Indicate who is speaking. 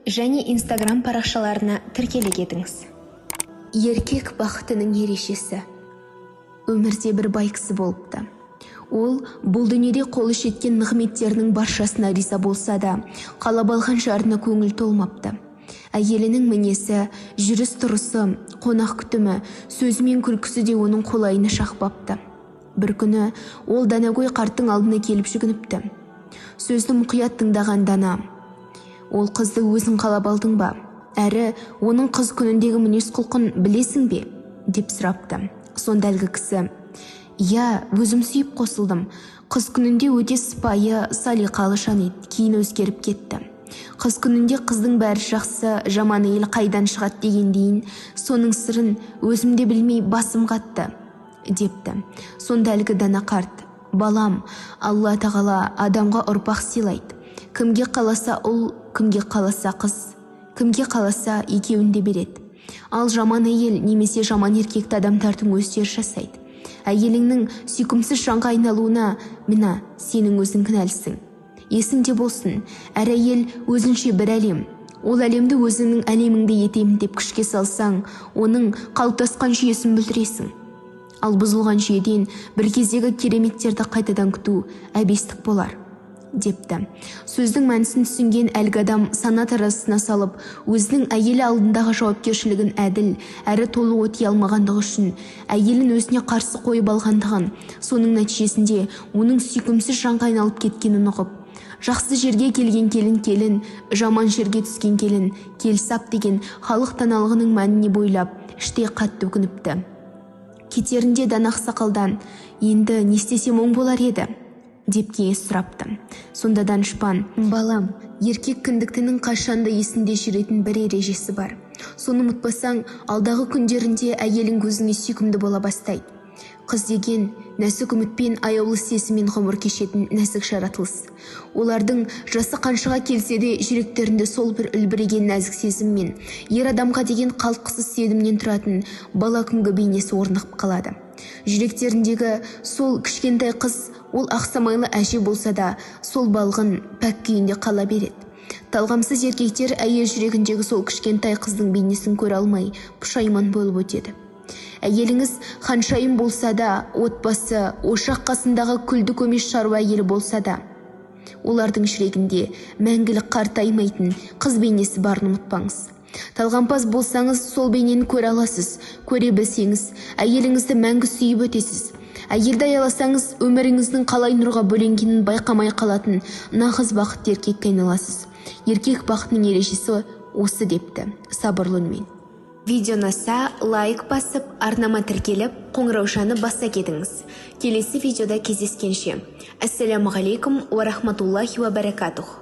Speaker 1: және Instagram парақшаларына тіркеле кетіңіз. Еркек бақытының ережесі. Өмірде бір бай кісі болыпты. Ол бұл дүниеде қолы жеткен нығметтерінің баршасына риза болса да, қалап алған жарына көңіл толмапты. Әйелінің мінезі, жүріс-тұрысы, қонақ күтімі, сөзі мен күлкісі де оның қолайына шақпапты. Бір күні ол Данагөй қарттың алдына келіп жүгініпті. Сөзді мұқият тыңдаған Дана: "Ол қызды өзің қалап алдың ба? Әрі, оның қыз күніндегі мінез құлқын білесің бе?" деп сұрапты. Сонда әлгі кісі: "Иә, өзім сүйіп қосылдым. Қыз күнінде өте сыпайы, салиқалы жан еді, кейін өзгеріп кетті. Қыз күнінде қыздың бәрі жақсы, жаман әйел қайдан шығады дегендейін, соның сырын өзім де білмей басым қатты" депті. Сонда әлгі Дана қарт: "Балам, Алла тағала адамға ұрпақ сыйлайды. Кімге қаласа ұл, кімге қаласа қыз, кімге қаласа екеуін де береді. Ал жаман әйел немесе жаман еркекті адамдардың өздері жасайды. Әйеліңнің сүйкімсіз жанға айналуына мына сенің өзің кінәлісің. Есіңде болсын, әр әйел өзінше бір әлем. Ол әлемді өзіңнің әлеміңді етемін деп күшке салсаң, оның қалыптасқан жүйесін бүлдіресің. Ал бұзылған жүйеден бір кездегі кереметтерді қайтадан күту әбестік болар" депті. Сөздің мәнісін түсінген әлгі адам сана таразысына салып, өзінің әйелі алдындағы жауапкершілігін әділ әрі толық өтей алмағандығы үшін әйелін өзіне қарсы қойып алғандығын, соның нәтижесінде оның сүйкімсіз жанға айналып кеткенін ұғып, "Жақсы жерге келген келін келін, жаман жерге түскен келін келсап" деген халық даналығының мәніне бойлап іштей қатты өкініпті. Кетерінде Дана ақсақалдан: "Енді не істесем оң болар еді?" деп кеңес сұрапты. Сонда данышпан: "Балам, еркек кіндіктінің қашанда есінде жүретін бір ережесі бар. Соны ұмытпасаң, алдағы күндерінде әйелің өзіңе сүйкімді бола бастайды. Қыз деген нәзік үмітпен, аяулы сезіммен ғұмыр кешетін нәзік жаратылыс. Олардың жасы қаншаға келсе де жүректерінде сол бір үлбіреген нәзік сезіммен, ер адамға деген қалтқысыз сенімнен тұратын бала күнгі бейнесі орнығып қалады. Жүректеріндегі сол кішкентай қыз, ол ақсамайлы әже болса да, сол балғын пәк күйінде қала береді. Талғамсыз еркектер әйел жүрегіндегі сол кішкентай қыздың бейнесін көре алмай пұшайман болып өтеді. Әйеліңіз ханшайым болса да, отбасы, ошақ қасындағы күлді көмеш шаруа әйелі болса да, олардың жүрегінде мәңгілік қартаймайтын қыз бейнесі барын ұмытпаңыз. Талғампаз болсаңыз, сол бейнені көре аласыз. Көре білсеңіз, әйеліңізді мәңгі сүйіп өтесіз. Әйелді аяласаңыз, өміріңіздің қалай нұрға бөленгенін байқамай қалатын нағыз бақытты еркекке айналасыз. Еркек бақытының ережесі осы" депті сабырлы үнмен. Видео ұнаса, лайк басып, арнама тіркеліп, қоңыраушаны баса кетіңіз. Келесі видеода кездескенше. Ассаламу алейкум ва рахматуллахи ва баракатух.